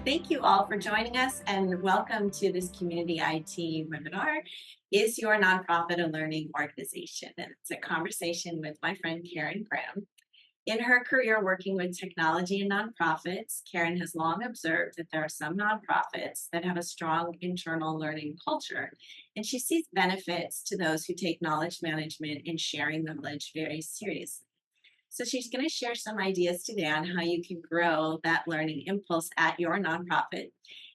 Thank you all for joining us and welcome to this Community IT webinar. Is your nonprofit a learning organization? And it's a conversation with my friend Karen Graham. In her career working with technology and nonprofits, Karen has long observed that there are some nonprofits that have a strong internal learning culture, and she sees benefits to those who take knowledge management and sharing knowledge very seriously. So she's going to share some ideas today on how you can grow that learning impulse at your nonprofit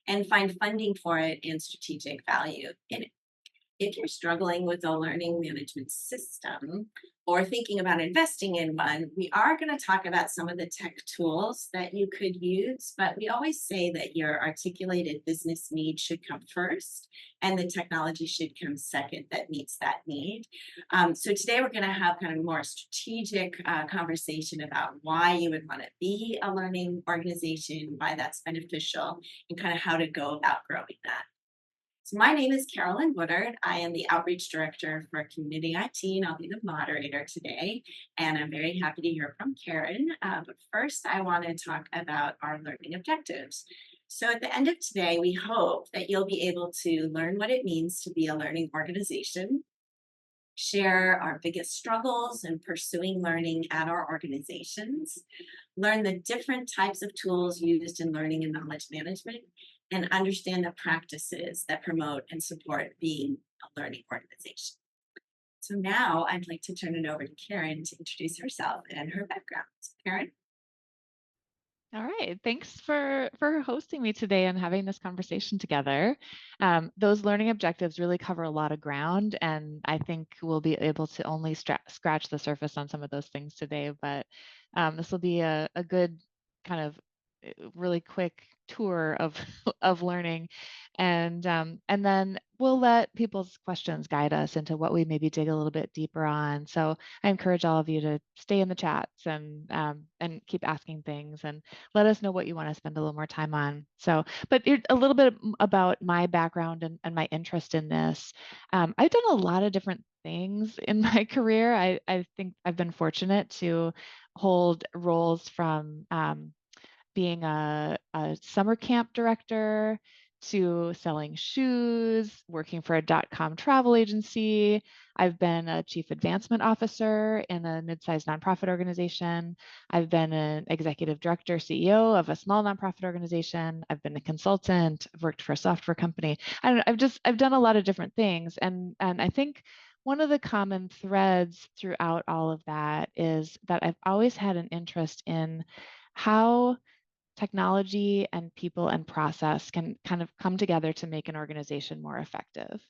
and find funding for it and strategic value in it. If you're struggling with a learning management system or thinking about investing in one, we are going to talk about some of the tech tools that you could use. But we always say that your articulated business need should come first and the technology should come second that meets that need. So today we're going to have kind of more strategic conversation about why you would want to be a learning organization, why that's beneficial, and kind of how to go about growing that. So my name is Carolyn Woodard. I am the Outreach Director for Community IT, and I'll be the moderator today. And I'm very happy to hear from Karen. But first, I want to talk about our learning objectives. So at the end of today, we hope that you'll be able to learn what it means to be a learning organization, share our biggest struggles in pursuing learning at our organizations, learn the different types of tools used in learning and knowledge management, and understand the practices that promote and support being a learning organization. So now I'd like to turn it over to Karen to introduce herself and her background. Karen? All right. Thanks for hosting me today and having this conversation together. Those learning objectives really cover a lot of ground, and I think we'll be able to only scratch the surface on some of those things today. But this will be a good kind of really quick tour of of learning, and then we'll let people's questions guide us into what we maybe dig a little bit deeper on. So I encourage all of you to stay in the chats and keep asking things and let us know what you want to spend a little more time on. So, but a little bit about my background and my interest in this. I've done a lot of different things in my career. I think I've been fortunate to hold roles from being a summer camp director to selling shoes, working for a .com travel agency. I've been a chief advancement officer in a mid-sized nonprofit organization. I've been an executive director, CEO of a small nonprofit organization. I've been a consultant. I've worked for a software company. I don't know, I've done a lot of different things, and I think one of the common threads throughout all of that is that I've always had an interest in how technology and people and process can kind of come together to make an organization more effective.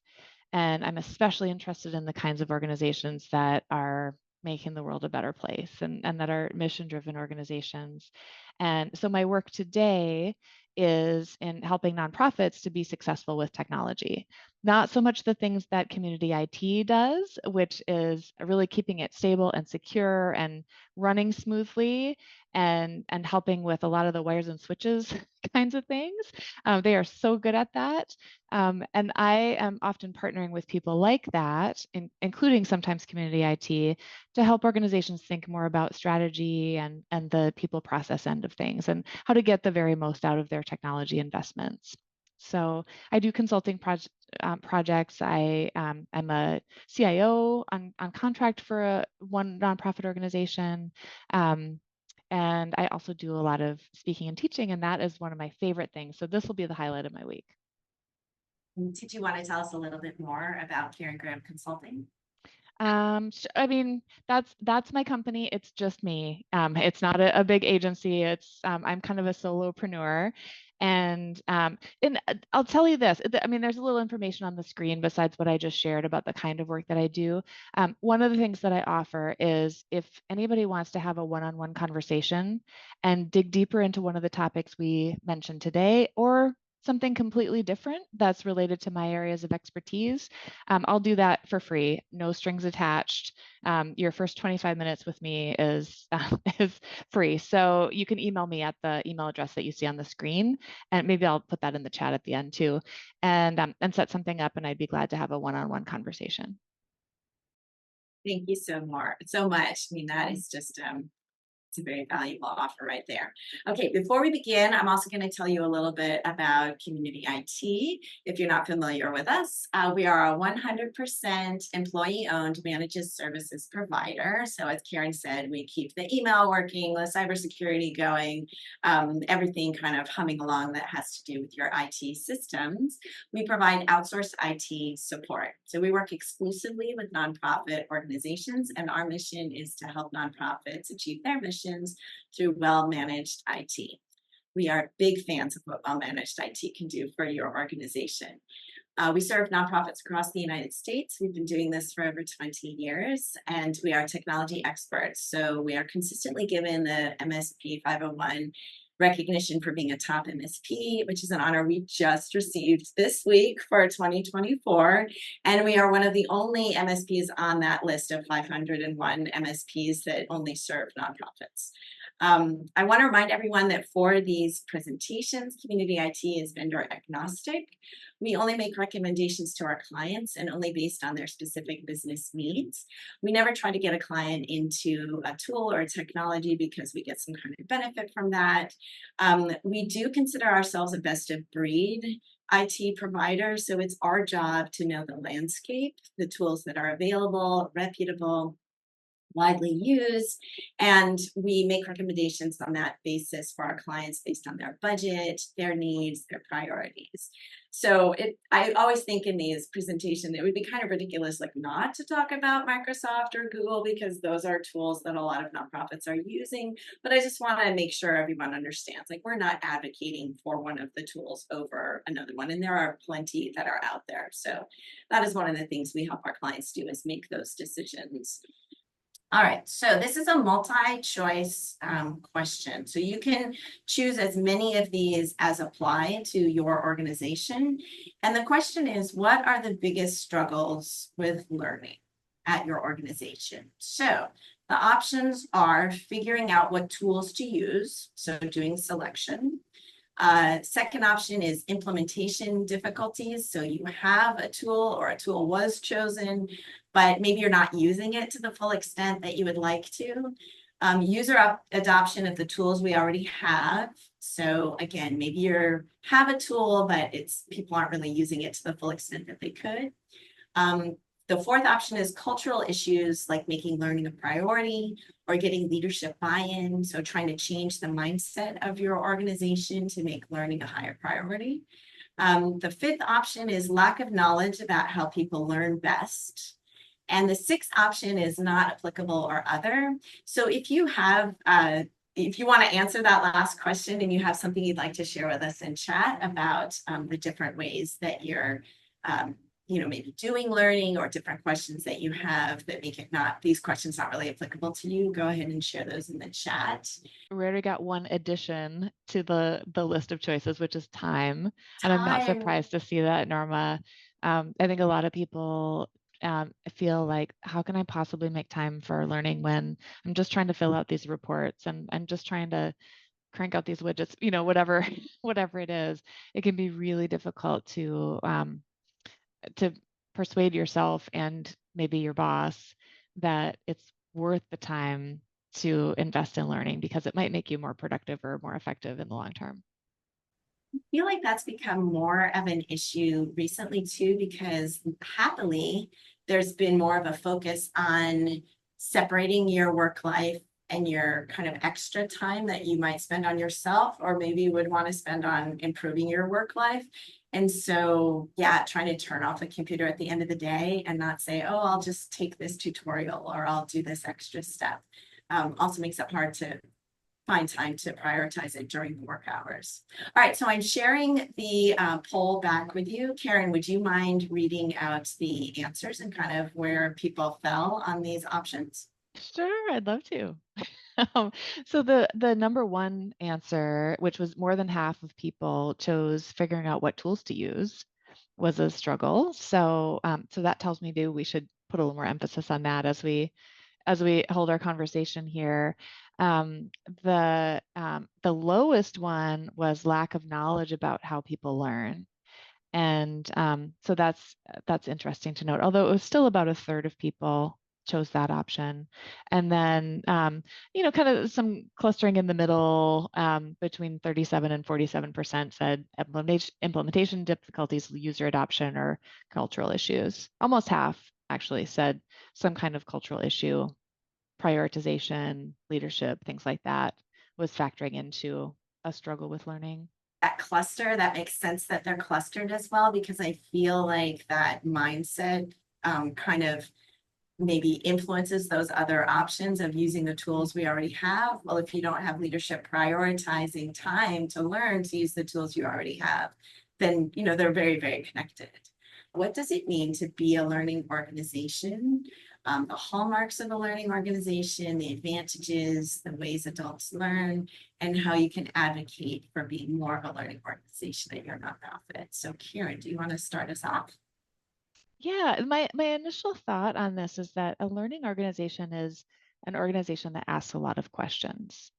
And I'm especially interested in the kinds of organizations that are making the world a better place and that are mission driven organizations. And so my work today is in helping nonprofits to be successful with technology. Not so much the things that community IT does, which is really keeping it stable and secure and running smoothly and helping with a lot of the wires and switches kinds of things. They are so good at that. And I am often partnering with people like that, including sometimes community IT, to help organizations think more about strategy and the people process end of things and how to get the very most out of their technology investments. So I do consulting projects. I'm a CIO on contract for one nonprofit organization. And I also do a lot of speaking and teaching, and that is one of my favorite things. So this will be the highlight of my week. Did you want to tell us a little bit more about Karen Graham Consulting? I mean, that's my company. It's just me. It's not a big agency. I'm kind of a solopreneur. And I'll tell you this. I mean, there's a little information on the screen besides what I just shared about the kind of work that I do. One of the things that I offer is if anybody wants to have a one-on-one conversation and dig deeper into one of the topics we mentioned today, or something completely different that's related to my areas of expertise, I'll do that for free, no strings attached. Your first 25 minutes with me is is free. So you can email me at the email address that you see on the screen, and maybe I'll put that in the chat at the end too, and set something up. And I'd be glad to have a one-on-one conversation. Thank you so much. I mean, that is just It's a very valuable offer right there. Okay, before we begin, I'm also going to tell you a little bit about Community IT. If you're not familiar with us, we are a 100% employee-owned managed services provider. So as Karen said, we keep the email working, the cybersecurity going, everything kind of humming along that has to do with your IT systems. We provide outsourced IT support. So we work exclusively with nonprofit organizations, and our mission is to help nonprofits achieve their missions through well-managed IT. We are big fans of what well-managed IT can do for your organization. We serve nonprofits across the United States. We've been doing this for over 20 years, and we are technology experts. So we are consistently given the MSP 501 recognition for being a top MSP, which is an honor we just received this week for 2024. And we are one of the only MSPs on that list of 501 MSPs that only serve nonprofits. I want to remind everyone that for these presentations, Community IT is vendor agnostic. We only make recommendations to our clients and only based on their specific business needs. We never try to get a client into a tool or a technology because we get some kind of benefit from that. We do consider ourselves a best of breed IT provider, so it's our job to know the landscape, the tools that are available, reputable, widely used, and we make recommendations on that basis for our clients based on their budget, their needs, their priorities. So I always think in these presentations, it would be kind of ridiculous like not to talk about Microsoft or Google because those are tools that a lot of nonprofits are using. But I just want to make sure everyone understands, like we're not advocating for one of the tools over another one. And there are plenty that are out there. So that is one of the things we help our clients do is make those decisions. All right, so this is a multi-choice question. So you can choose as many of these as apply to your organization. And the question is, what are the biggest struggles with learning at your organization? So the options are figuring out what tools to use, so doing selection. Second option is implementation difficulties. So you have a tool or a tool was chosen, but maybe you're not using it to the full extent that you would like to. User adoption of the tools we already have. So again, maybe you have a tool, but people aren't really using it to the full extent that they could. The fourth option is cultural issues like making learning a priority or getting leadership buy-in. So trying to change the mindset of your organization to make learning a higher priority. The fifth option is lack of knowledge about how people learn best. And the sixth option is not applicable or other. So if you want to answer that last question and you have something you'd like to share with us in chat about the different ways that you're maybe doing learning or different questions that you have that make it these questions not really applicable to you, go ahead and share those in the chat. We already got one addition to the list of choices, which is time. And I'm not Time. surprised to see that, Norma. I think a lot of people feel like, how can I possibly make time for learning when I'm just trying to fill out these reports and I'm just trying to crank out these widgets, whatever, whatever it is. It can be really difficult to persuade yourself and maybe your boss that it's worth the time to invest in learning because it might make you more productive or more effective in the long term. I feel like that's become more of an issue recently too, because happily there's been more of a focus on separating your work life and your kind of extra time that you might spend on yourself, or maybe you would want to spend on improving your work life. And so, yeah, trying to turn off the computer at the end of the day and not say, oh, I'll just take this tutorial or I'll do this extra step. Also makes it hard to find time to prioritize it during the work hours. All right, so I'm sharing the poll back with you. Karen, would you mind reading out the answers and kind of where people fell on these options? Sure, I'd love to. So the number one answer, which was more than half of people chose figuring out what tools to use, was a struggle. So that tells me maybe we should put a little more emphasis on that as we hold our conversation here. Um, the lowest one was lack of knowledge about how people learn, and so that's interesting to note. Although it was still about a third of people chose that option. And then, kind of some clustering in the middle, between 37 and 47% said implementation difficulties, user adoption, or cultural issues. Almost half actually said some kind of cultural issue, prioritization, leadership, things like that was factoring into a struggle with learning. That cluster, that makes sense that they're clustered as well, because I feel like that mindset kind of maybe influences those other options of using the tools we already have. Well, if you don't have leadership prioritizing time to learn to use the tools you already have, then they're very, very connected. What does it mean to be a learning organization? The hallmarks of a learning organization, the advantages, the ways adults learn, and how you can advocate for being more of a learning organization at your nonprofit. So, Karen, do you want to start us off? Yeah, my initial thought on this is that a learning organization is an organization that asks a lot of questions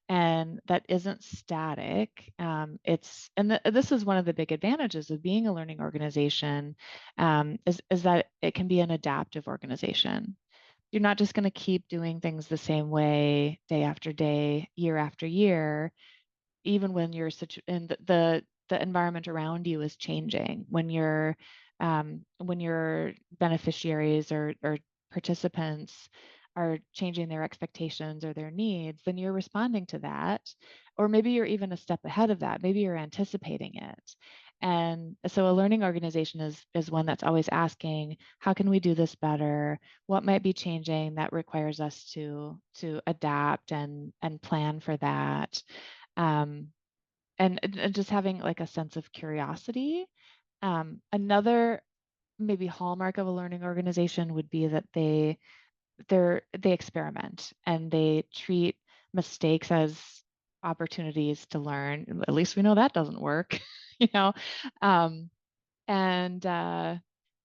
and that isn't static. This is one of the big advantages of being a learning organization, is that it can be an adaptive organization. You're not just going to keep doing things the same way day after day, year after year, even when you're such in the environment around you is changing, when your beneficiaries or participants are changing their expectations or their needs, then you're responding to that, or maybe you're even a step ahead of that, maybe you're anticipating it. And so a learning organization is one that's always asking, how can we do this better? What might be changing that requires us to adapt and plan for that? um, and just having like a sense of curiosity. Another maybe hallmark of a learning organization would be that they experiment and they treat mistakes as opportunities to learn. At least we know that doesn't work, you know. Um, and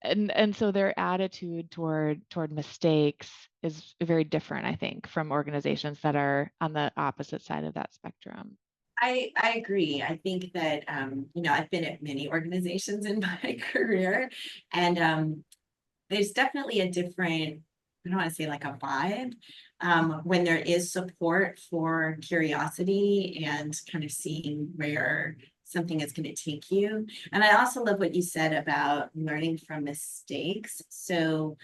and so their attitude toward mistakes is very different, I think, from organizations that are on the opposite side of that spectrum. I agree. I think that I've been at many organizations in my career, and there's definitely a different, I don't want to say like a vibe, when there is support for curiosity and kind of seeing where something is going to take you. And I also love what you said about learning from mistakes. So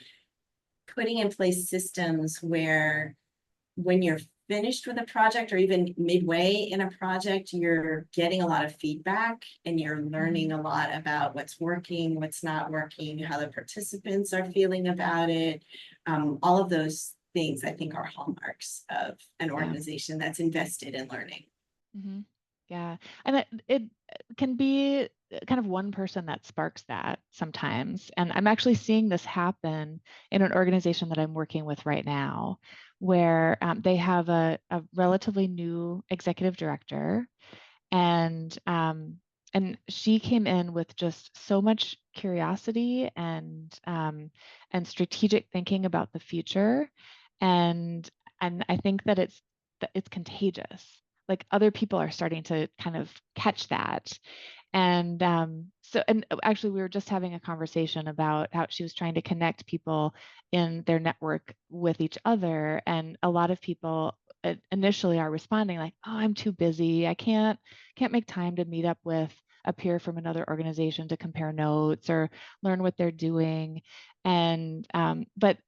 putting in place systems where when you're finished with a project or even midway in a project, you're getting a lot of feedback and you're learning Mhm. a lot about what's working, what's not working, how the participants are feeling about it. All of those things I think are hallmarks of an Yeah. organization that's invested in learning. Hmm. Yeah. And it can be kind of one person that sparks that sometimes. And I'm actually seeing this happen in an organization that I'm working with right now, where they have a relatively new executive director, and she came in with just so much curiosity and strategic thinking about the future, and I think that it's contagious. Like other people are starting to kind of catch that, and actually, we were just having a conversation about how she was trying to connect people in their network with each other. And a lot of people initially are responding like, "Oh, I'm too busy. I can't make time to meet up with a peer from another organization to compare notes or learn what they're doing." And but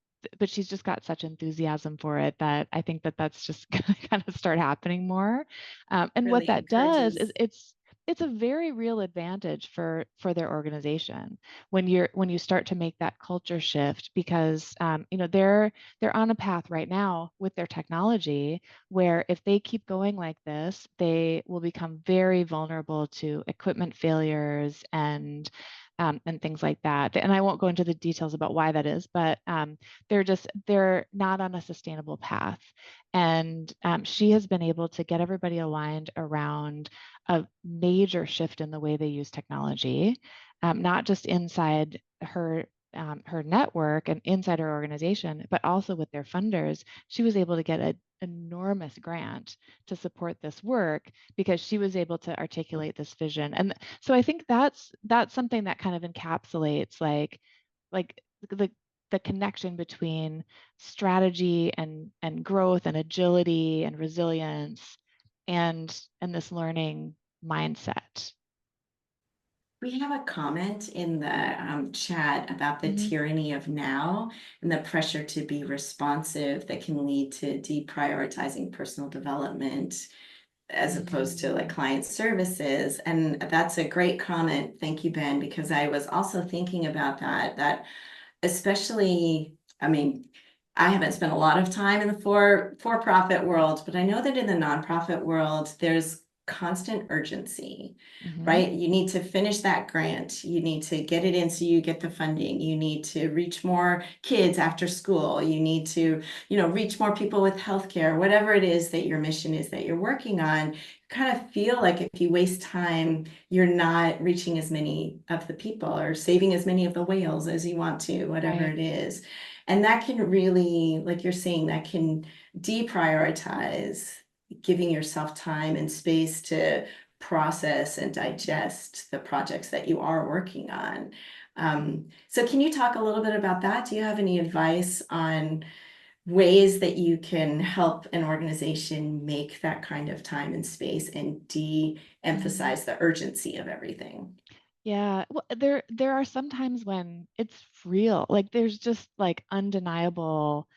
she's just got such enthusiasm for it that I think that that's just going to kind of start happening more. And what Really that does is encourages. it's a very real advantage for their organization when you start to make that culture shift, because they're on a path right now with their technology where if they keep going like this, they will become very vulnerable to equipment failures and things like that. And I won't go into the details about why that is, but they're not on a sustainable path. And she has been able to get everybody aligned around a major shift in the way they use technology, not just inside her network and inside her organization, but also with their funders. She was able to get an enormous grant to support this work because she was able to articulate this vision. And so I think that's something that kind of encapsulates like the the connection between strategy and growth and agility and resilience and this learning mindset. We have a comment in the chat about the Hmm. tyranny of now and the pressure to be responsive that can lead to deprioritizing personal development as opposed to like Mm. client services. And that's a great comment. Thank you, Ben, because I was also thinking about that especially, I mean, I haven't spent a lot of time in the for-profit world, but I know that in the nonprofit world, there's constant urgency, Hmm. right? You need to finish that grant. You need to get it in so you get the funding. You need to reach more kids after school. You need to, reach more people with healthcare, whatever it is that your mission is that you're working on. You kind of feel like if you waste time, you're not reaching as many of the people or saving as many of the whales as you want to, whatever Right. it is. And that can really, like you're saying, that can deprioritize giving yourself time and space to process and digest the projects that you are working on. So can you talk a little bit about that? Do you have any advice on ways that you can help an organization make that kind of time and space and Hmm. de-emphasize the urgency of everything? Yeah. Well, there are some times when it's real. Like there's just like undeniable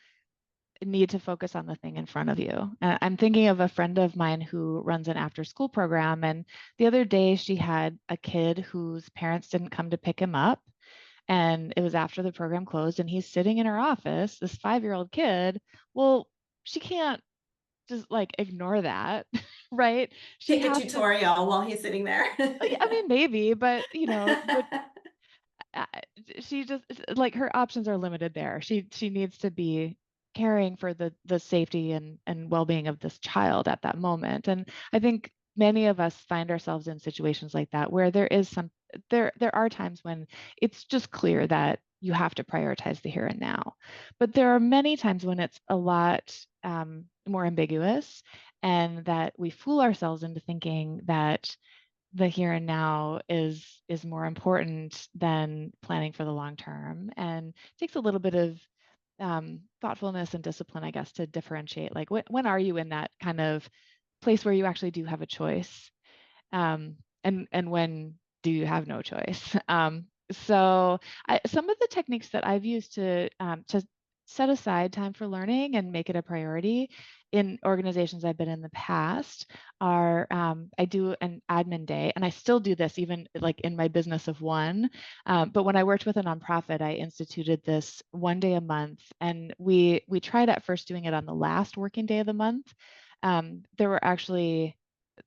need to focus on the thing in front of you. I'm thinking of a friend of mine who runs an after school program. And the other day she had a kid whose parents didn't come to pick him up. And it was after the program closed, and he's sitting in her office, this 5-year-old kid. Well, she can't just like ignore that, right? She Take a has to, tutorial while he's sitting there. I mean, maybe, but but uh, she just like her options are limited there. She needs to be caring for the safety and well-being of this child at that moment. And I think many of us find ourselves in situations like that where there are times when it's just clear that you have to prioritize the here and now. But there are many times when it's a lot more ambiguous, and that we fool ourselves into thinking that the here and now is more important than planning for the long term, and it takes a little bit of thoughtfulness and discipline, I guess, to differentiate like when are you in that kind of place where you actually do have a choice, and when do you have no choice. So some of the techniques that I've used to set aside time for learning and make it a priority in organizations I've been in the past are I do an admin day, and I still do this even like in my business of one. But when I worked with a nonprofit, I instituted this one day a month, and we tried at first doing it on the last working day of the month. There were actually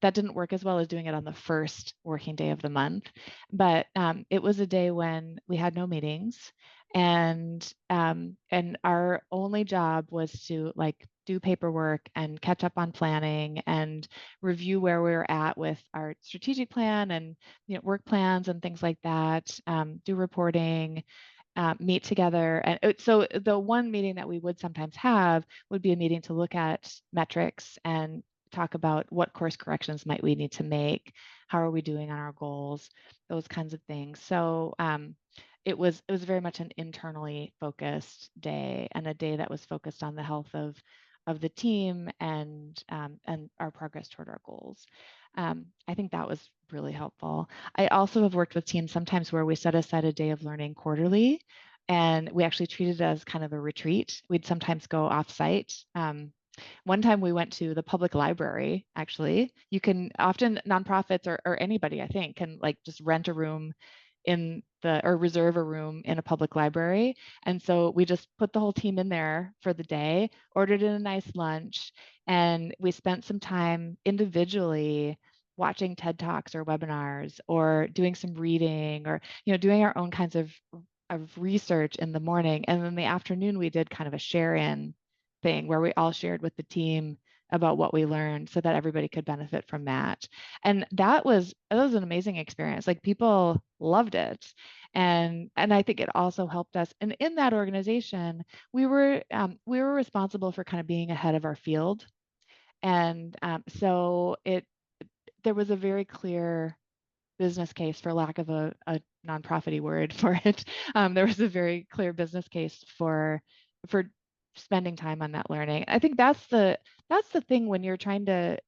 that didn't work as well as doing it on the first working day of the month. But it was a day when we had no meetings, and our only job was to like do paperwork and catch up on planning and review where we were at with our strategic plan and work plans and things like that. Do reporting, meet together. And so the one meeting that we would sometimes have would be a meeting to look at metrics and talk about what course corrections might we need to make, how are we doing on our goals, those kinds of things. So it was very much an internally focused day, and a day that was focused on the health of the team and our progress toward our goals. I think that was really helpful. I also have worked with teams sometimes where we set aside a day of learning quarterly, and we actually treated it as kind of a retreat. We'd sometimes go off site. One time we went to the public library, actually. You can often, nonprofits or anybody, I think, can like just rent a room or reserve a room in a public library. And so we just put the whole team in there for the day, ordered in a nice lunch, and we spent some time individually watching TED Talks or webinars or doing some reading or doing our own kinds of research in the morning. And then the afternoon we did kind of a share in thing where we all shared with the team about what we learned so that everybody could benefit from that. And that was an amazing experience. Like people loved it. And I think it also helped us. And in that organization, we were responsible for kind of being ahead of our field. And so it there was a very clear business case, for lack of a nonprofity word for it. There was a very clear business case for spending time on that learning. I think that's the thing when you're trying to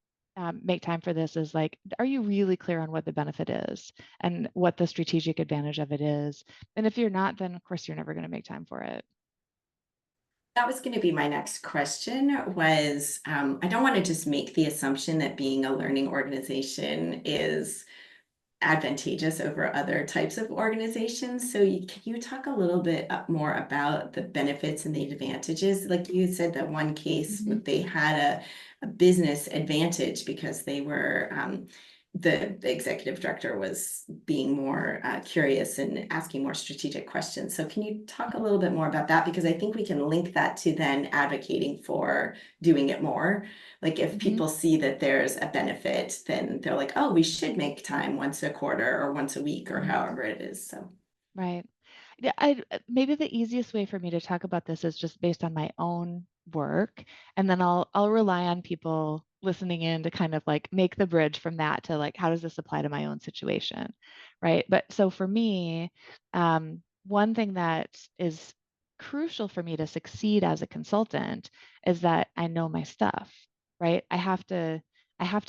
make time for this is like, are you really clear on what the benefit is and what the strategic advantage of it is? And if you're not, then of course you're never going to make time for it. That was going to be my next question was, I don't want to just make the assumption that being a learning organization is advantageous over other types of organizations. So can you talk a little bit more about the benefits and the advantages? Like you said, that one case, Hmm. they had a business advantage because the executive director was being more curious and asking more strategic questions. So can you talk a little bit more about that? Because I think we can link that to then advocating for doing it more. Like if Hmm. people see that there's a benefit, then they're like, oh, we should make time once a quarter or once a week or Hmm. however it is. So Right. Yeah, maybe the easiest way for me to talk about this is just based on my own work, and then I'll rely on people listening in to kind of like make the bridge from that to like how does this apply to my own situation, right? But so for me, one thing that is crucial for me to succeed as a consultant is that I know my stuff, right? I have to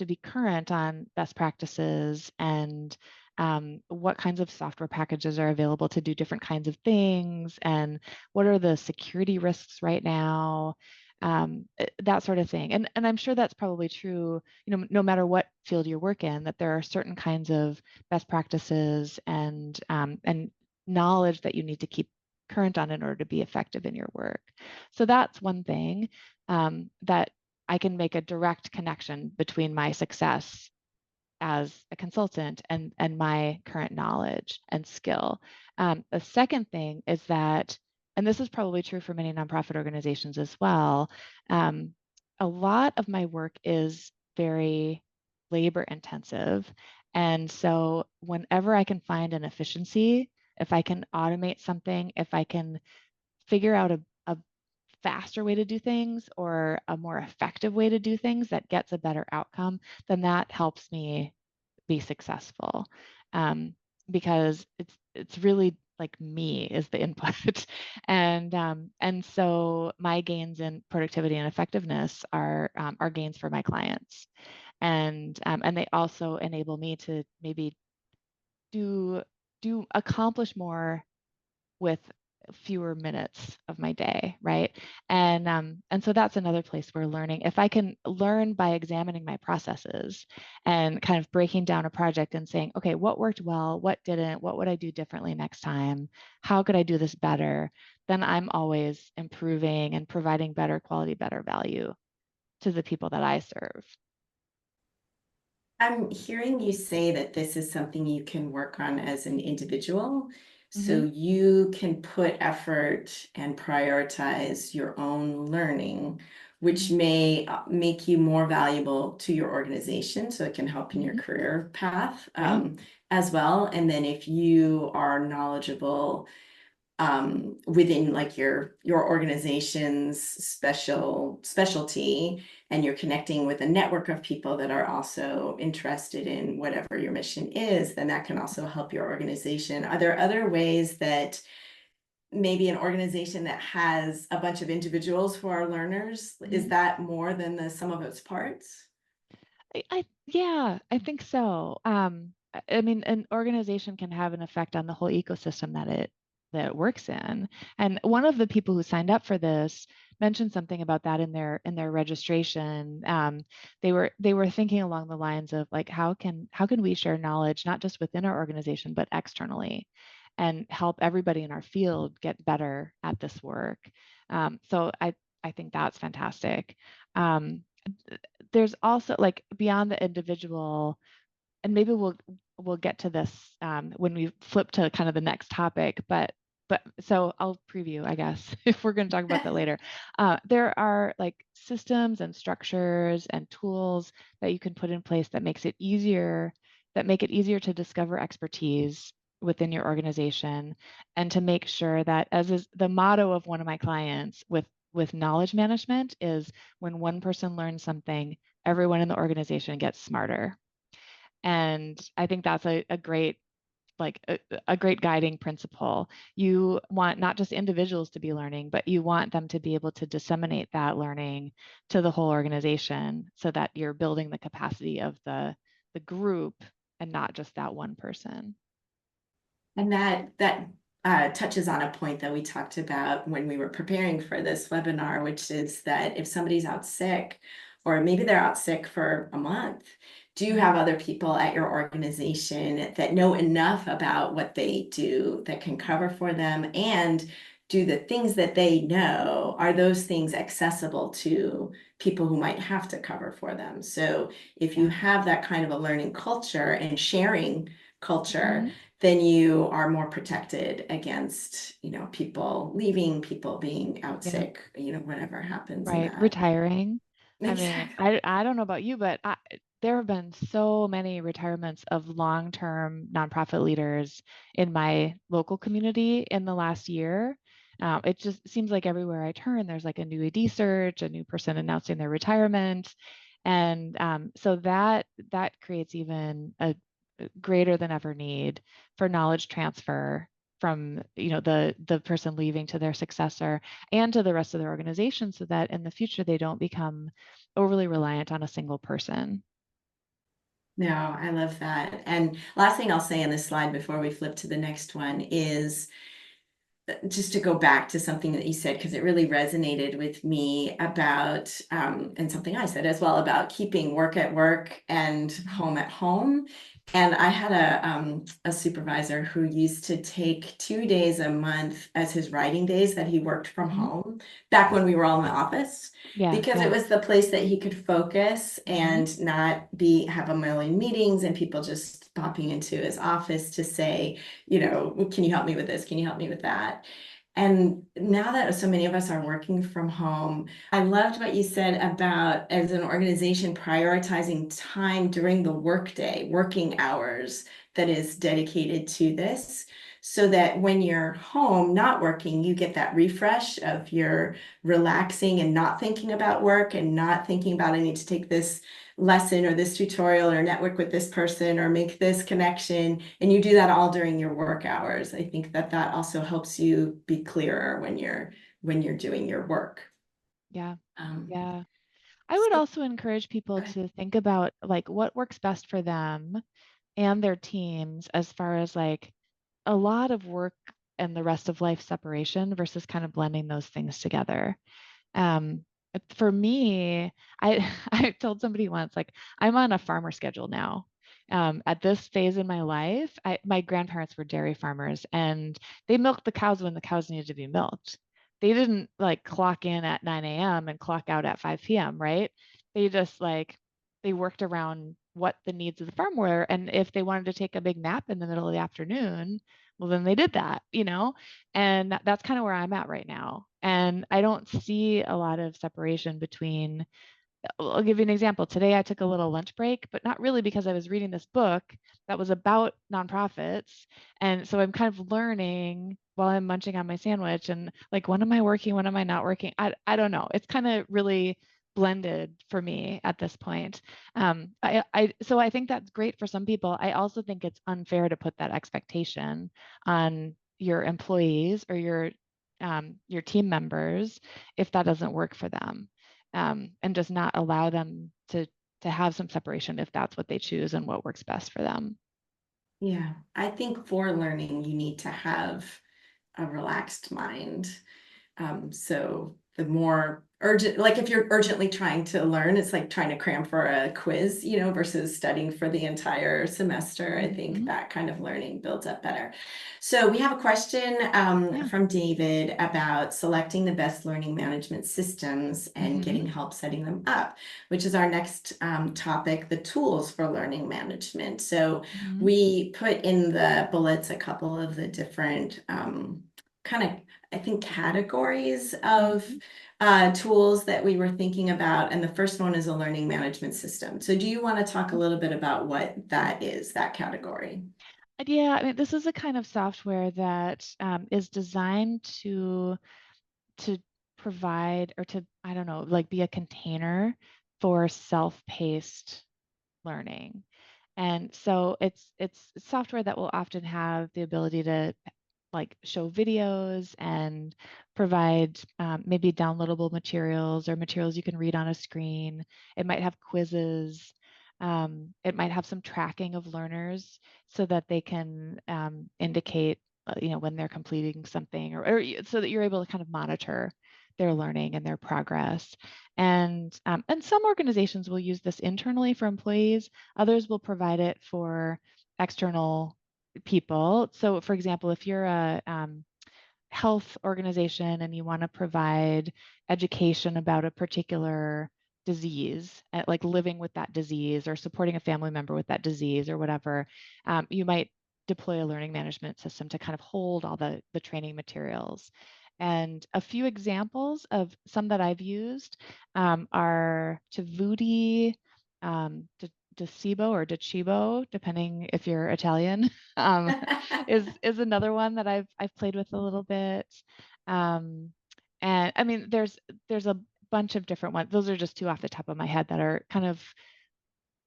be current on best practices and what kinds of software packages are available to do different kinds of things, and what are the security risks right now, that sort of thing. And I'm sure that's probably true, no matter what field you work in, that there are certain kinds of best practices and knowledge that you need to keep current on in order to be effective in your work. So that's one thing that I can make a direct connection between my success as a consultant and my current knowledge and skill. The second thing is that, and this is probably true for many nonprofit organizations as well, um, a lot of my work is very labor intensive. And so whenever I can find an efficiency, if I can automate something, if I can figure out a faster way to do things or a more effective way to do things that gets a better outcome, then that helps me be successful, um, because it's really like me is the input, and so my gains in productivity and effectiveness are gains for my clients, and they also enable me to maybe do accomplish more with fewer minutes of my day, right? And so that's another place where learning, if I can learn by examining my processes and kind of breaking down a project and saying, okay, what worked well, what didn't, what would I do differently next time? How could I do this better? Then I'm always improving and providing better quality, better value to the people that I serve. I'm hearing you say that this is something you can work on as an individual. So Hmm. you can put effort and prioritize your own learning, which Hmm. may make you more valuable to your organization. So it can help in your Hmm. career path Yeah. as well. And then if you are knowledgeable within like your organization's specialty, and you're connecting with a network of people that are also interested in whatever your mission is, then that can also help your organization. Are there other ways that maybe an organization that has a bunch of individuals who are learners, is Mhm. that more than the sum of its parts? Yeah, I think so. I mean, an organization can have an effect on the whole ecosystem that it works in. And one of the people who signed up for this mentioned something about that in their registration. They were thinking along the lines of like, how can we share knowledge not just within our organization but externally, and help everybody in our field get better at this work. So I think that's fantastic. Um, there's also like beyond the individual, and maybe we'll get to this when we flip to kind of the next topic, but so I'll preview, I guess, if we're going to talk about that later. There are like systems and structures and tools that you can put in place that make it easier to discover expertise within your organization, and to make sure that, as is the motto of one of my clients with knowledge management, is when one person learns something, everyone in the organization gets smarter. And I think that's a great like a great guiding principle. You want not just individuals to be learning, but you want them to be able to disseminate that learning to the whole organization so that you're building the capacity of the group and not just that one person. And that touches on a point that we talked about when we were preparing for this webinar, which is that if somebody's out sick, or maybe they're out sick for a month, do you have other people at your organization that know enough about what they do that can cover for them? And do the things that they know, are those things accessible to people who might have to cover for them? So if you Yeah. have that kind of a learning culture and sharing culture, Mhm. then you are more protected against, people leaving, people being out Yeah. sick, whatever happens in Right. that. Retiring. I mean, Exactly. I don't know about you, but there have been so many retirements of long-term nonprofit leaders in my local community in the last year. It just seems like everywhere I turn, there's like a new ED search, a new person announcing their retirement. And so that creates even a greater than ever need for knowledge transfer from the person leaving to their successor and to the rest of their organization so that in the future they don't become overly reliant on a single person. No, I love that. And last thing I'll say on this slide before we flip to the next one is just to go back to something that you said, because it really resonated with me about, and something I said as well about keeping work at work and Mhm. home at home. And I had a supervisor who used to take 2 days a month as his writing days that he worked from Mhm. home back when we were all in the office, Yeah, because it yeah. was the place that he could focus Mhm. and not be have a million meetings and people just popping into his office to say, can you help me with this? Can you help me with that? And now that so many of us are working from home, I loved what you said about as an organization prioritizing time during the workday, working hours that is dedicated to this. So that when you're home, not working, you get that refresh of your relaxing and not thinking about work and not thinking about I need to take this lesson or this tutorial or network with this person or make this connection, and you do that all during your work hours. I think that that also helps you be clearer when you're doing your work. Yeah. um, Yeah. I would so also encourage people to think about like what works best for them and their teams as far as like a lot of work and the rest of life separation versus kind of blending those things together. Um, for me, I I told somebody once, like, I'm on a farmer schedule now. At this phase in my life, my grandparents were dairy farmers and they milked the cows when the cows needed to be milked. They didn't like clock in at 9 a.m. and clock out at 5 p.m., right? They just like they worked around what the needs of the farm were. And if they wanted to take a big nap in the middle of the afternoon, well, then they did that. And that's kind of where I'm at right now. And I don't see a lot of separation between, I'll give you an example. Today I took a little lunch break, but not really because I was reading this book that was about nonprofits. And so I'm kind of learning while I'm munching on my sandwich and like, when am I working? When am I not working? I don't know. It's kind of really blended for me at this point. So I think that's great for some people. I also think it's unfair to put that expectation on your employees or your team members if that doesn't work for them, and just not allow them to have some separation if that's what they choose and what works best for them. yeah, I think for learning you need to have a relaxed mind. So the more urgent, like if you're urgently trying to learn, it's like trying to cram for a quiz, versus studying for the entire semester. I think Hmm. that kind of learning builds up better. So we have a question Yeah. from David about selecting the best learning management systems and Hmm. getting help setting them up, which is our next topic, the tools for learning management. So Hmm. we put in the bullets a couple of the different kind of, I think, categories of Hmm. tools that we were thinking about. And the first one is a learning management system. So do you want to talk a little bit about what that is, that category? Yeah, I mean, this is a kind of software that is designed to provide or to, I don't know, like be a container for self-paced learning. And so it's software that will often have the ability to like show videos and provide maybe downloadable materials or materials you can read on a screen. It might have quizzes. It might have some tracking of learners so that they can indicate, when they're completing something, or so that you're able to kind of monitor their learning and their progress. And some organizations will use this internally for employees. Others will provide it for external people. So, for example, if you're a health organization and you want to provide education about a particular disease, like living with that disease or supporting a family member with that disease or whatever, you might deploy a learning management system to kind of hold all the training materials. And a few examples of some that I've used are Tavuti, Decebo or Decebo, depending if you're Italian, um, is another one that I've played with a little bit. Um, and I mean, there's a bunch of different ones. Those are just two off the top of my head that are kind of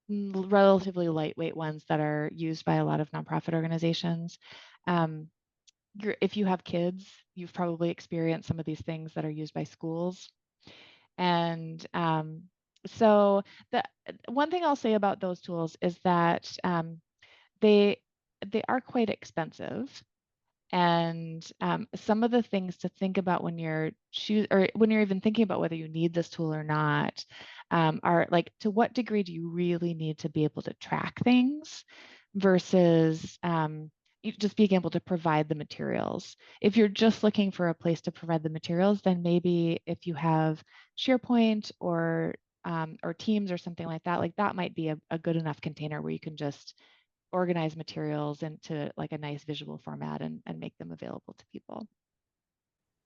relatively lightweight ones that are used by a lot of nonprofit organizations. Um, if you have kids, you've probably experienced some of these things that are used by schools. And so the one thing I'll say about those tools is that they they are quite expensive. And some of the things to think about when you're or when you're even thinking about whether you need this tool or not, are like, to what degree do you really need to be able to track things versus just being able to provide the materials. If you're just looking for a place to provide the materials, then maybe if you have SharePoint or Teams or something like that might be a good enough container where you can just organize materials into like a nice visual format and make them available to people.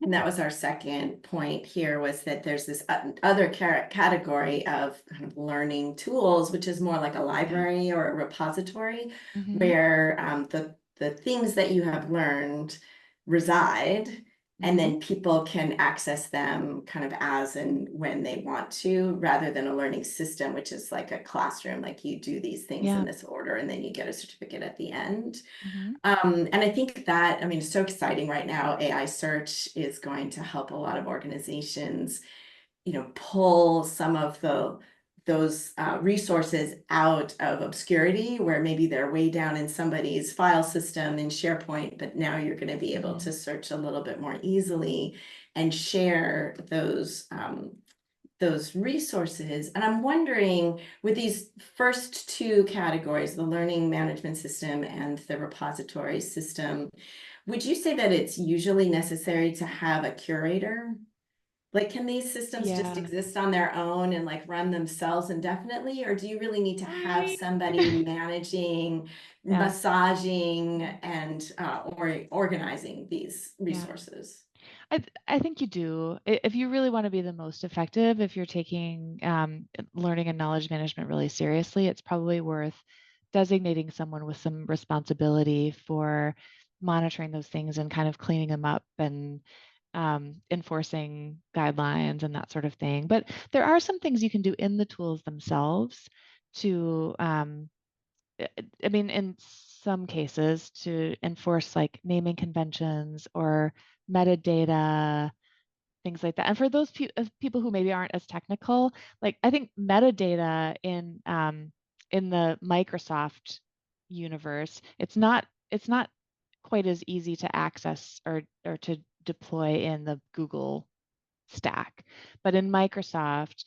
And that was our second point here, was that there's this other category of kind of learning tools, which is more like a Yeah. library or a repository, Hmm. where the things that you have learned reside, and Hmm. then people can access them kind of as and when they want to, rather than a learning system, which is like a classroom, like you do these things in Yeah. this order and then you get a certificate at the end. Hmm. And I think that, I mean, it's so exciting right now. AI search is going to help a lot of organizations, pull some of those resources out of obscurity, where maybe they're way down in somebody's file system in SharePoint, but now you're going to be able Hmm. to search a little bit more easily and share those resources. And I'm wondering, with these first two categories, the learning management system and the repository system, would you say that it's usually necessary to have a curator? Like, can these systems just Yeah. exist on their own and like run themselves indefinitely? Or do you really need to have I somebody managing, yeah. massaging, and or organizing these Yeah. resources? I think you do. If you really want to be the most effective, if you're taking learning and knowledge management really seriously, it's probably worth designating someone with some responsibility for monitoring those things and kind of cleaning them up and enforcing guidelines and that sort of thing. But there are some things you can do in the tools themselves to, I mean, in some cases, to enforce like naming conventions or metadata, things like that. And for those people who maybe aren't as technical, like I think metadata in the Microsoft universe, it's not quite as easy to access or to deploy in the Google stack. But in Microsoft,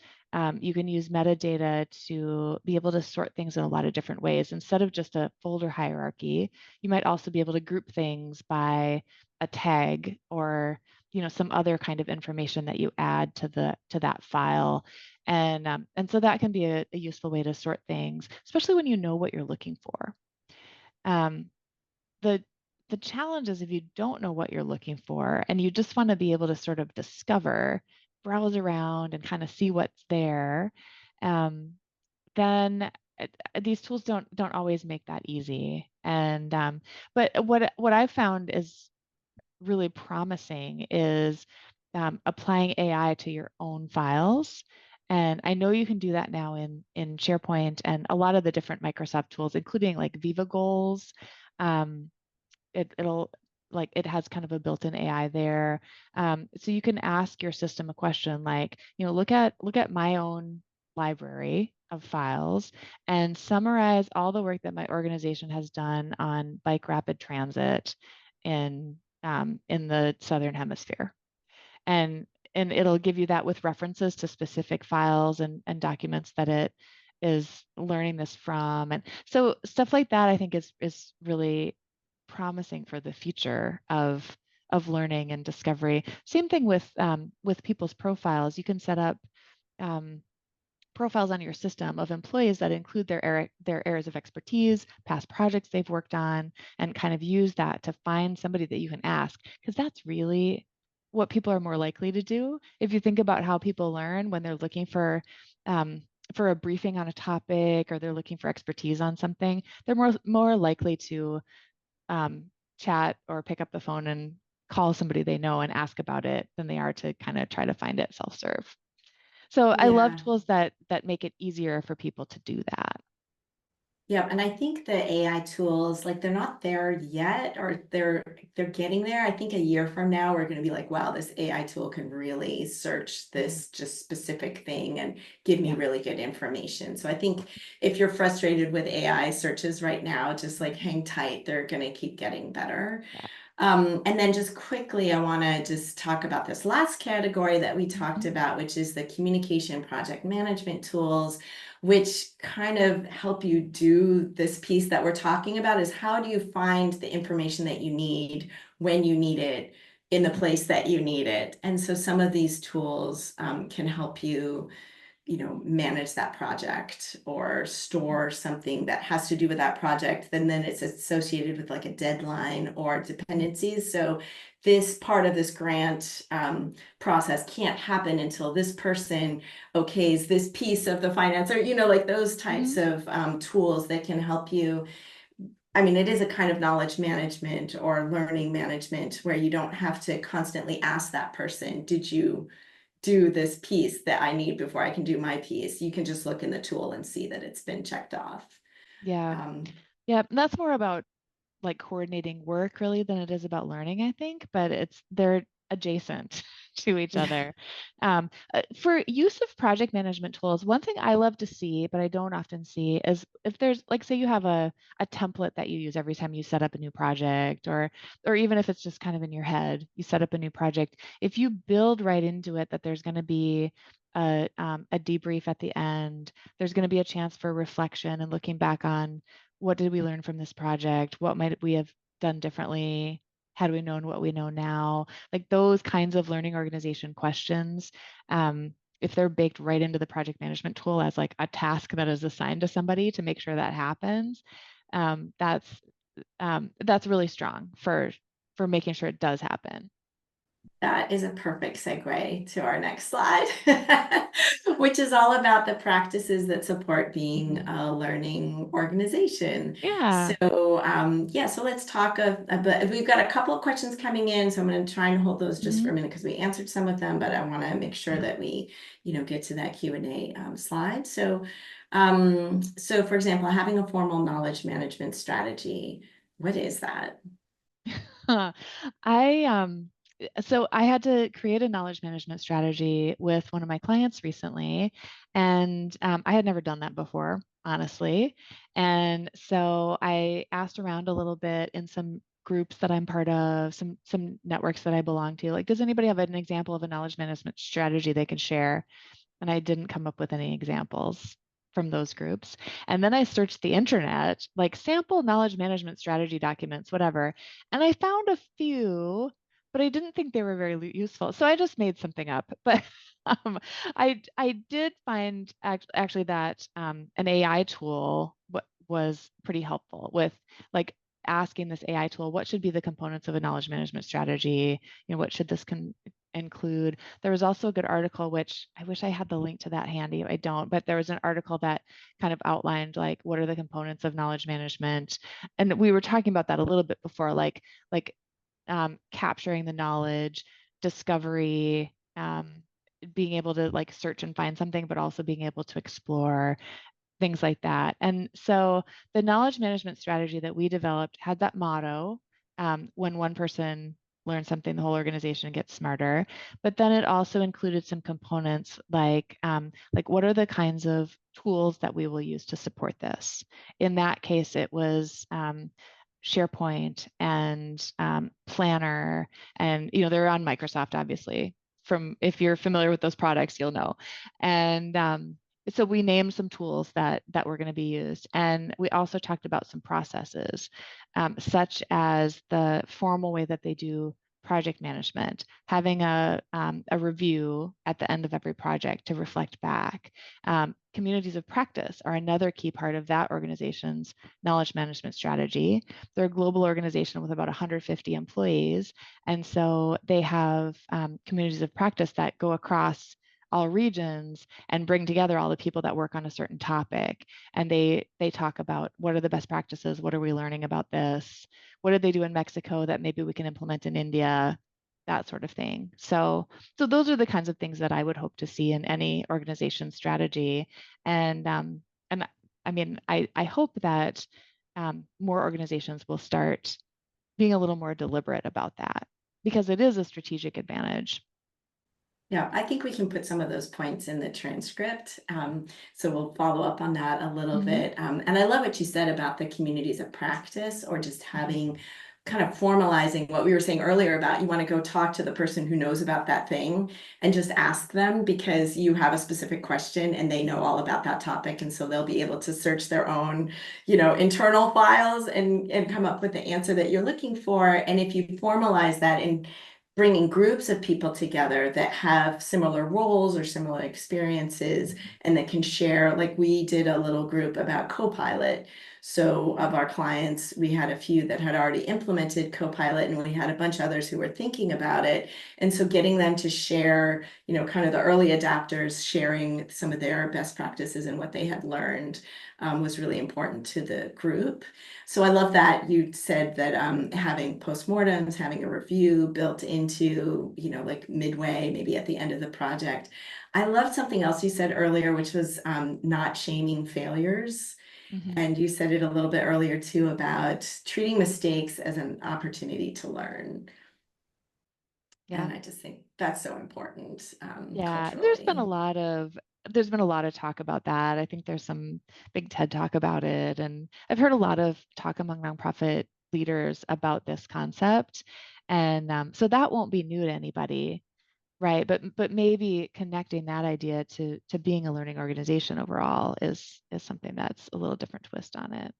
you can use metadata to be able to sort things in a lot of different ways. Instead of just a folder hierarchy, you might also be able to group things by a tag or some other kind of information that you add to that file. And so that can be a useful way to sort things, especially when you know what you're looking for. Um, the the challenge is if you don't know what you're looking for and you just want to be able to sort of discover, browse around and kind of see what's there, um, then these tools don't always make that easy. And but what I've found is really promising is applying AI to your own files And I know you can do that now in SharePoint and a lot of the different Microsoft tools, including like Viva Goals. Um, it'll like it has kind of a built-in AI there. So you can ask your system a question like, look at my own library of files and summarize all the work that my organization has done on bike rapid transit in the Southern Hemisphere. And it'll give you that with references to specific files and documents that it is learning this from. And so stuff like that I think is really promising for the future of learning and discovery. Same thing with people's profiles. You can set up um, profiles on your system of employees that include their areas of expertise, past projects they've worked on, and kind of use that to find somebody that you can ask, because that's really what people are more likely to do. If you think about how people learn when they're looking for a briefing on a topic or they're looking for expertise on something, they're more likely to chat or pick up the phone and call somebody they know and ask about it than they are to kind of try to find it self-serve. So I love Yeah. tools that make it easier for people to do that. Yeah, and I think the AI tools, like they're not there yet, or they're getting there. I think a year from now, we're going to be like, wow, this AI tool can really search Mhm. this just specific thing and give me Yeah. really good information. So I think if you're frustrated with AI searches right now, just like hang tight, they're going to keep getting better. Yeah. And then just quickly, I want to just talk about this last category that we talked Mhm. about, which is the communication project management tools, which kind of help you do this piece that we're talking about is how do you find the information that you need when you need it in the place that you need it. And so some of these tools can help you manage that project or store something that has to do with that project, then it's associated with like a deadline or dependencies. So this part of this grant process can't happen until this person okays this piece of the finance, or like those types Mhm. of tools that can help you. I mean, it is a kind of knowledge management or learning management where you don't have to constantly ask that person, did you do this piece that I need before I can do my piece? You can just look in the tool and see that it's been checked off. Yeah. Um, Yeah. And that's more about like coordinating work really than it is about learning, I think, but they're adjacent to each other. For use of project management tools, one thing I love to see, but I don't often see, is if there's like, say you have a template that you use every time you set up a new project, or even if it's just kind of in your head, you set up a new project. If you build right into it that there's going to be a debrief at the end, there's going to be a chance for reflection and looking back on what did we learn from this project? What might we have done differently? Had we known what we know now? Like those kinds of learning organization questions, if they're baked right into the project management tool as like a task that is assigned to somebody to make sure that happens, um, that's that's really strong for making sure it does happen. That is a perfect segue to our next slide, which is all about the practices that support being Mhm. a learning organization. Yeah. Yeah, so let's talk about, we've got a couple of questions coming in, so I'm going to try and hold those just for a Mhm. minute because we answered some of them, but I want to make sure Yeah. that we, get to that Q&A slide. So for example, having a formal knowledge management strategy, what is that? I so I had to create a knowledge management strategy with one of my clients recently, and I had never done that before, honestly. And so I asked around a little bit in some groups that I'm part of, some networks that I belong to. Like, does anybody have an example of a knowledge management strategy they could share? And I didn't come up with any examples from those groups. And then I searched the internet, like sample knowledge management strategy documents, whatever, and I found a few, but I didn't think they were very useful. So I just made something up. But um, I did find actually that an AI tool was pretty helpful with like asking this AI tool, what should be the components of a knowledge management strategy? What should this include? There was also a good article, which I wish I had the link to that handy. I don't, but there was an article that kind of outlined like what are the components of knowledge management. And we were talking about that a little bit before, like capturing the knowledge, discovery, being able to like search and find something, but also being able to explore things like that. And so the knowledge management strategy that we developed had that motto, when one person learns something, the whole organization gets smarter. But then it also included some components like what are the kinds of tools that we will use to support this? In that case, it was SharePoint and Planner, and they're on Microsoft, obviously. From if you're familiar with those products, you'll know. And so we named some tools that were going to be used, and we also talked about some processes, such as the formal way that they do project management, having a review at the end of every project to reflect back. Communities of practice are another key part of that organization's knowledge management strategy. They're a global organization with about 150 employees, and so they have communities of practice that go across all regions and bring together all the people that work on a certain topic. And they talk about what are the best practices, what are we learning about this, what did they do in Mexico that maybe we can implement in India, that sort of thing. So those are the kinds of things that I would hope to see in any organization strategy. And I mean, I hope that more organizations will start being a little more deliberate about that because it is a strategic advantage. Yeah, I think we can put some of those points in the transcript. So we'll follow up on that a little Hmm. bit. And I love what you said about the communities of practice or just Hmm. having kind of formalizing what we were saying earlier about you want to go talk to the person who knows about that thing and just ask them because you have a specific question and they know all about that topic. And so they'll be able to search their own, internal files and come up with the answer that you're looking for. And if you formalize that in bringing groups of people together that have similar roles or similar experiences and that can share, like we did a little group about Copilot. So of our clients, we had a few that had already implemented Copilot and we had a bunch of others who were thinking about it. And so getting them to share, kind of the early adapters sharing some of their best practices and what they had learned was really important to the group. So I love that you said that having postmortems, having a review built into, like midway, maybe at the end of the project. I loved something else you said earlier, which was not shaming failures. Hmm. And you said it a little bit earlier too about treating mistakes as an opportunity to learn. Yeah. And I just think that's so important Yeah, and culturally. there's been a lot of talk about that. I think there's some big TED talk about it, and I've heard a lot of talk among nonprofit leaders about this concept. And so that won't be new to anybody, right? But maybe connecting that idea to being a learning organization overall is something that's a little different twist on it.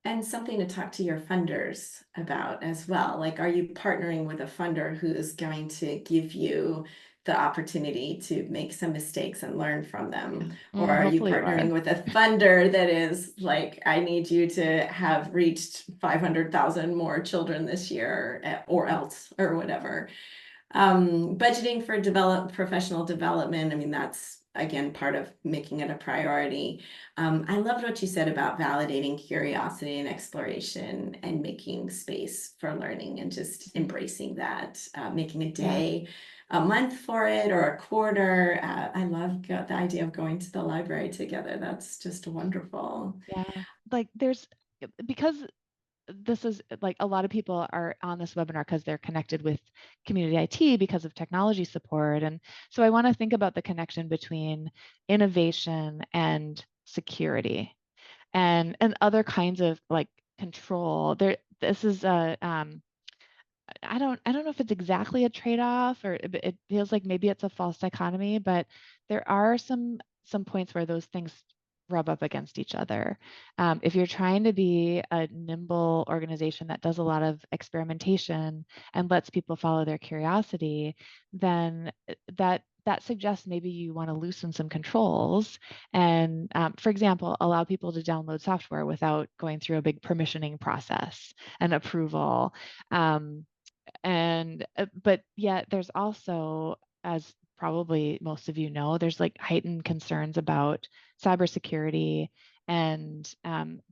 And something to talk to your funders about as well. Like, are you partnering with a funder who is going to give you the opportunity to make some mistakes and learn from them? Or are you Hopefully you are. partnering with a funder that is like, I need you to have reached 500,000 more children this year or else or whatever? Budgeting for professional development. I mean, that's again part of making it a priority. I loved what you said about validating curiosity and exploration and making space for learning and just Mhm. embracing that, making a Yeah. day, a month for it or a quarter. I love the idea of going to the library together. That's just wonderful. Yeah. Like there's because this is like a lot of people are on this webinar because they're connected with community IT because of technology support. And so I want to think about the connection between innovation and security and other kinds of like control. This is a I don't know if it's exactly a trade-off or it feels like maybe it's a false dichotomy, but there are some points where those things rub up against each other. If you're trying to be a nimble organization that does a lot of experimentation and lets people follow their curiosity, then that suggests maybe you want to loosen some controls and, for example, allow people to download software without going through a big permissioning process and approval. Um, and but yet there's also, as probably most of you know, there's like heightened concerns about cybersecurity, and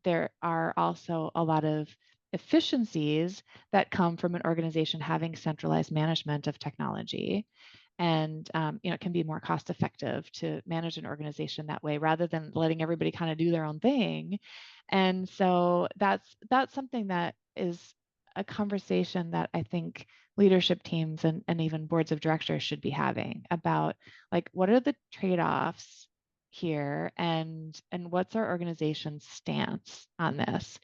there are also a lot of efficiencies that come from an organization having centralized management of technology. and it can be more cost effective to manage an organization that way rather than letting everybody kind of do their own thing. And so that's something that is a conversation that I think leadership teams and even boards of directors should be having about, like, what are the trade-offs here, and what's our organization's stance on this.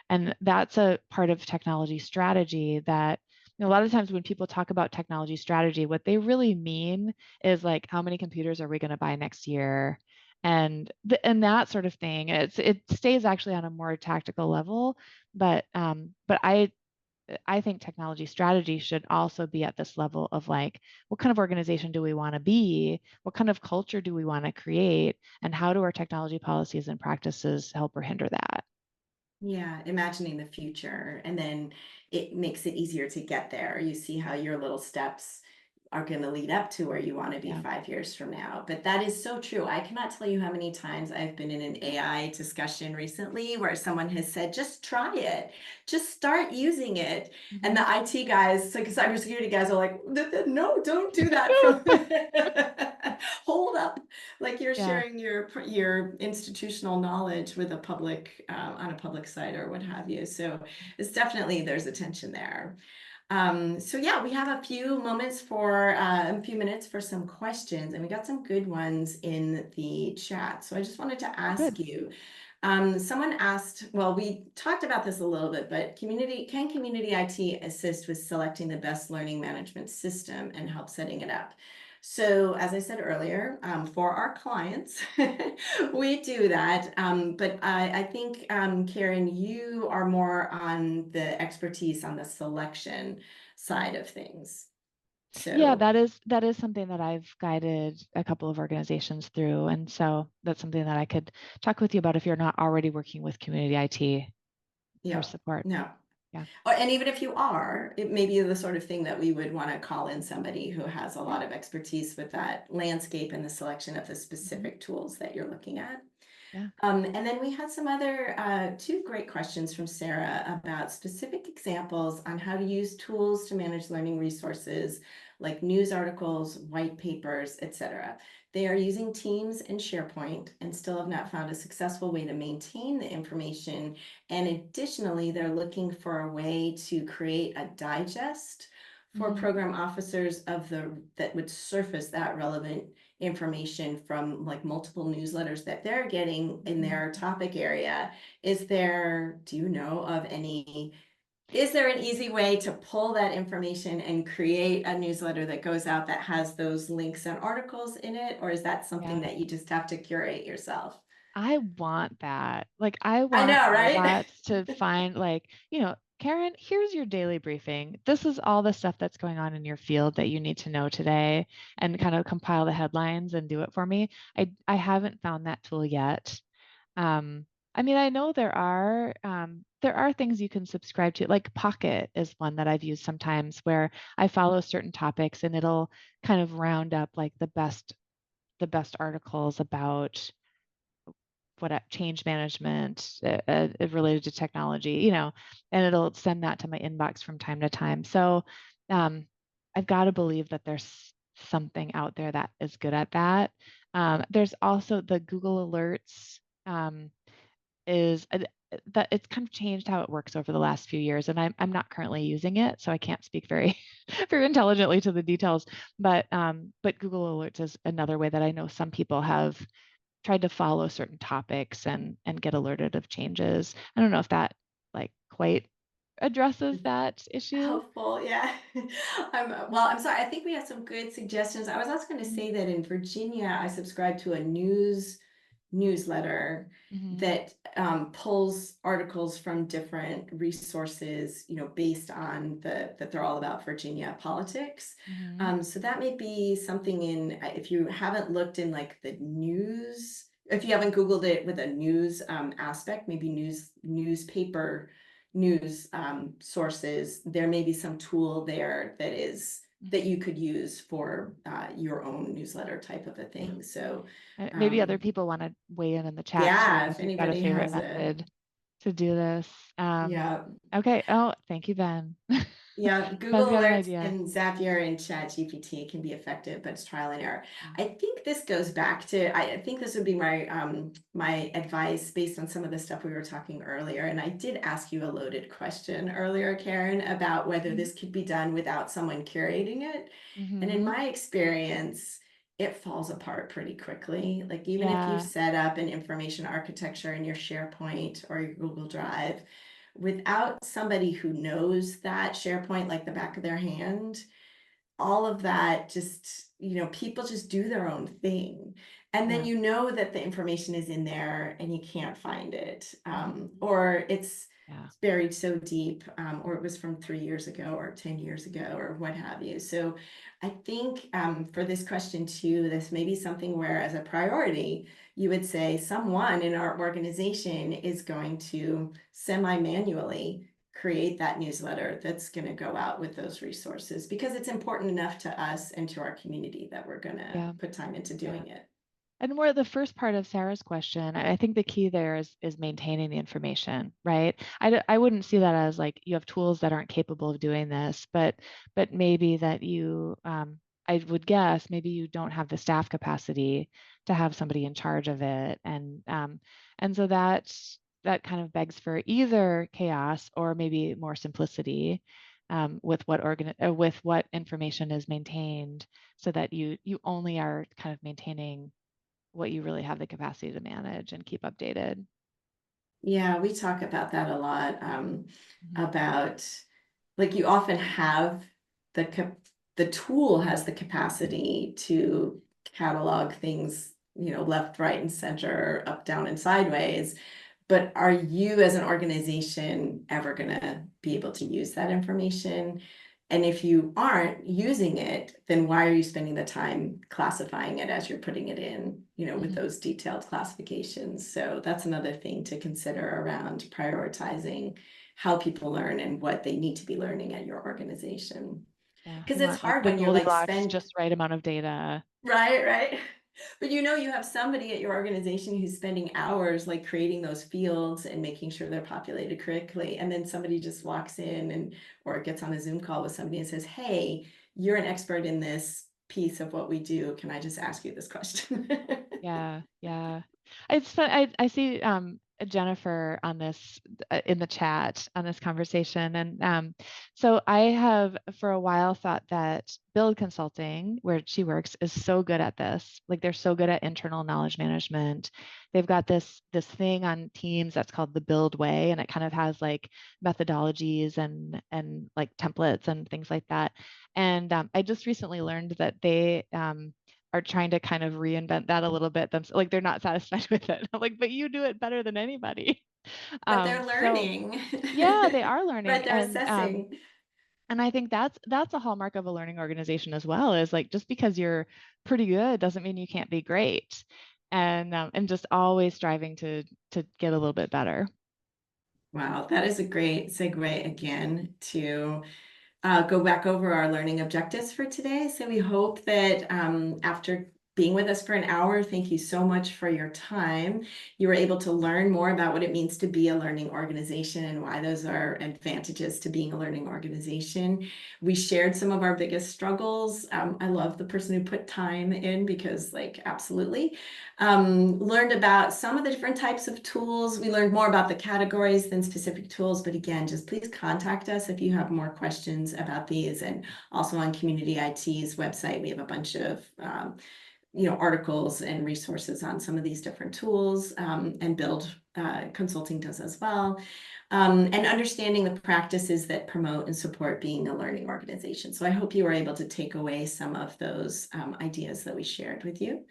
And that's a part of technology strategy that, a lot of times when people talk about technology strategy, what they really mean is like, how many computers are we going to buy next year, and that sort of thing. It stays actually on a more tactical level, but I think technology strategy should also be at this level of like, what kind of organization do we want to be? What kind of culture do we want to create? And how do our technology policies and practices help or hinder that? Yeah, imagining the future, and then it makes it easier to get there. You see how your little steps are going to lead up to where you want to be Yeah. 5 years from now. But that is so true. I cannot tell you how many times I've been in an AI discussion recently where someone has said, just try it, just start using it. And Hmm. the IT guys, like cybersecurity guys, are like, no, don't do that. From hold up, like you're Yeah, sharing your institutional knowledge with a public on a public site or what have you. So it's definitely there's a tension there. So yeah, we have a few minutes for some questions, and we got some good ones in the chat. So I just wanted to good. ask you. Someone asked, well, we talked about this a little bit, but can community IT assist with selecting the best learning management system and help setting it up? So, as I said earlier, for our clients, we do that. But I think, Karen, you are more on the expertise on the selection side of things. Yeah, So, that is something that I've guided a couple of organizations through. And so that's something that I could talk with you about if you're not already working with community IT for yeah, support. no. Yeah. And even if you are, it may be the sort of thing that we would want to call in somebody who has a Yeah. lot of expertise with that landscape and the selection of the Hmm. specific tools that you're looking at. Yeah. And then we had some other two great questions from Sarah about specific examples on how to use tools to manage learning resources like news articles, white papers, etc. They are using Teams and SharePoint and still have not found a successful way to maintain the information. And additionally, they're looking for a way to create a digest for Hmm. program officers that would surface that relevant information from like multiple newsletters that they're getting in Hmm. their topic area. Do you know of is there an easy way to pull that information and create a newsletter that goes out that has those links and articles in it? Or is that something Yeah. that you just have to curate yourself? I want that. Like, I I want know, right? robots to find, like, Karen, here's your daily briefing. This is all the stuff that's going on in your field that you need to know today, and kind of compile the headlines and do it for me. I haven't found that tool yet. I mean, I know there are things you can subscribe to. Like Pocket is one that I've used sometimes where I follow certain topics and it'll kind of round up like the best articles about change management related to technology, and it'll send that to my inbox from time to time. So um, I've got to believe that there's something out there that is good at that. There's also the Google Alerts. Is That it's kind of changed how it works over the last few years, and I'm not currently using it, so I can't speak very very intelligently to the details. But Google Alerts is another way that I know some people have tried to follow certain topics and get alerted of changes. I don't know if that like quite addresses that issue. Helpful, yeah. I'm sorry. I think we have some good suggestions. I was also going to Mhm. say that in Virginia, I subscribe to a newsletter Mhm. that pulls articles from different resources, based on that they're all about Virginia politics. Mhm. So that may be something if you haven't looked in like the news, if you haven't Googled it with a news aspect, maybe newspaper news sources, there may be some tool there that Mhm. you could use for your own newsletter type of a Yeah. thing. So, Maybe other um, people want to weigh in the chat too, yeah, if if you've got a anybody favorite has a, method to do this. yeah, Okay. Oh, thank you, Ben. Yeah, But I've Google got an Alerts idea. and Zapier and ChatGPT can be effective, but it's trial and error. Mm. I think this goes back to, I think this would be my my advice based on some of the stuff we were talking earlier. And I did ask you a loaded question earlier, Karen, about whether Mhm. this could be done without someone curating it. And in Mhm. my experience, it falls apart pretty quickly. Like even if you've Yeah. set up an information architecture in your SharePoint or your Google Drive, without somebody who knows that SharePoint like the back of their hand, all of that just, people just do their own thing. And then Yeah. you know that the information is in there and you can't find it. Mhm. Or it's Yeah. buried so deep, or it was from 3 years ago or 10 years ago or what have you. So I think for this question too, this may be something where as a priority, you would say someone in our organization is going to semi-manually create that newsletter that's going to go out with those resources because it's important enough to us and to our community that we're going to Yeah. put time into Yeah. doing it. And more the first part of Sarah's question, I think the key there is maintaining the information, right? I wouldn't see that as like you have tools that aren't capable of doing this, but maybe that you I would guess maybe you don't have the staff capacity to have somebody in charge of it, and so that kind of begs for either chaos or maybe more simplicity with what information is maintained, so that you only are kind of maintaining what you really have the capacity to manage and keep updated. Yeah, we talk about that a lot. Mhm. About like you often have the tool has the capacity to catalog things, left, right, and center, up, down, and sideways. But are you as an organization ever gonna be able to use that information? And if you aren't using it, then why are you spending the time classifying it as you're putting it in, with Mhm. those detailed classifications? So that's another thing to consider around prioritizing how people learn and what they need to be learning at your organization. Yeah, Because you it's want like hard the when you're like Goldilocks, spend just right amount of data. right, right. But you have somebody at your organization who's spending hours like creating those fields and making sure they're populated correctly. And then somebody just walks in and or gets on a Zoom call with somebody and says, "Hey, you're an expert in this piece of what we do. Can I just ask you this question?" Yeah, yeah. It's fun. I see Jennifer on this in the chat on this conversation, and so I have for a while thought that Build Consulting, where she works, is so good at this. Like they're so good at internal knowledge management. They've got this thing on Teams that's called the Build Way, and it kind of has like methodologies and like templates and things like that. And I just recently learned that they are trying to kind of reinvent that a little bit. Like they're not satisfied with it. I'm like, but you do it better than anybody. But they're So learning. yeah, they are Right, learning, they're assessing. and I think that's a hallmark of a learning organization as well. Is like just because you're pretty good doesn't mean you can't be great, and just always striving to get a little bit better. Wow, that is a great segue again to go back over our learning objectives for today. So we hope that after being with us for an hour, thank you so much for your time. You were able to learn more about what it means to be a learning organization and why those are advantages to being a learning organization. We shared some of our biggest struggles. I love the person who put time in because, like, absolutely. Learned about some of the different types of tools. We learned more about the categories than specific tools, but again, just please contact us if you have more questions about these. And also on Community IT's website, we have a bunch of articles and resources on some of these different tools, and Build Consulting does as well. And understanding the practices that promote and support being a learning organization. So I hope you were able to take away some of those ideas that we shared with you.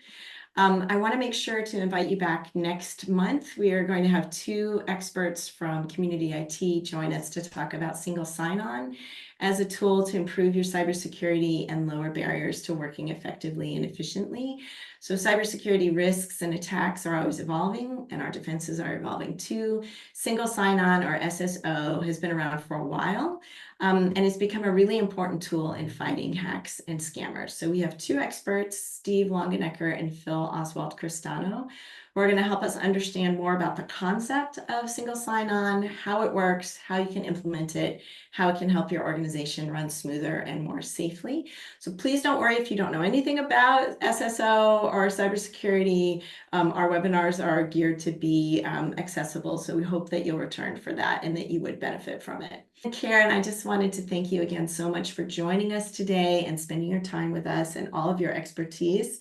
I want to make sure to invite you back next month. We are going to have two experts from Community IT join us to talk about single sign-on as a tool to improve your cybersecurity and lower barriers to working effectively and efficiently. So cybersecurity risks and attacks are always evolving, and our defenses are evolving too. Single sign-on, or SSO, has been around for a while, and it's become a really important tool in fighting hacks and scammers. So we have two experts, Steve Longenecker and Phil Oswald Cristano, who are going to help us understand more about the concept of single sign-on, how it works, how you can implement it, how it can help your organization run smoother and more safely. So please don't worry if you don't know anything about SSO or cybersecurity. Our webinars are geared to be accessible, so we hope that you'll return for that and that you would benefit from it. And Karen, I just wanted to thank you again so much for joining us today and spending your time with us and all of your expertise.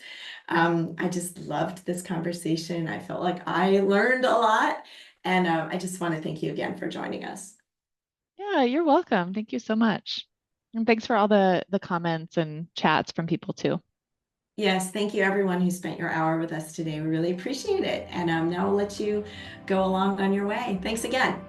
I just loved this conversation. I felt like I learned a lot, and I just want to thank you again for joining us. Yeah, you're welcome. Thank you so much. And thanks for all the comments and chats from people too. Yes, thank you everyone who spent your hour with us today. We really appreciate it. And now I'll let you go along on your way. Thanks again.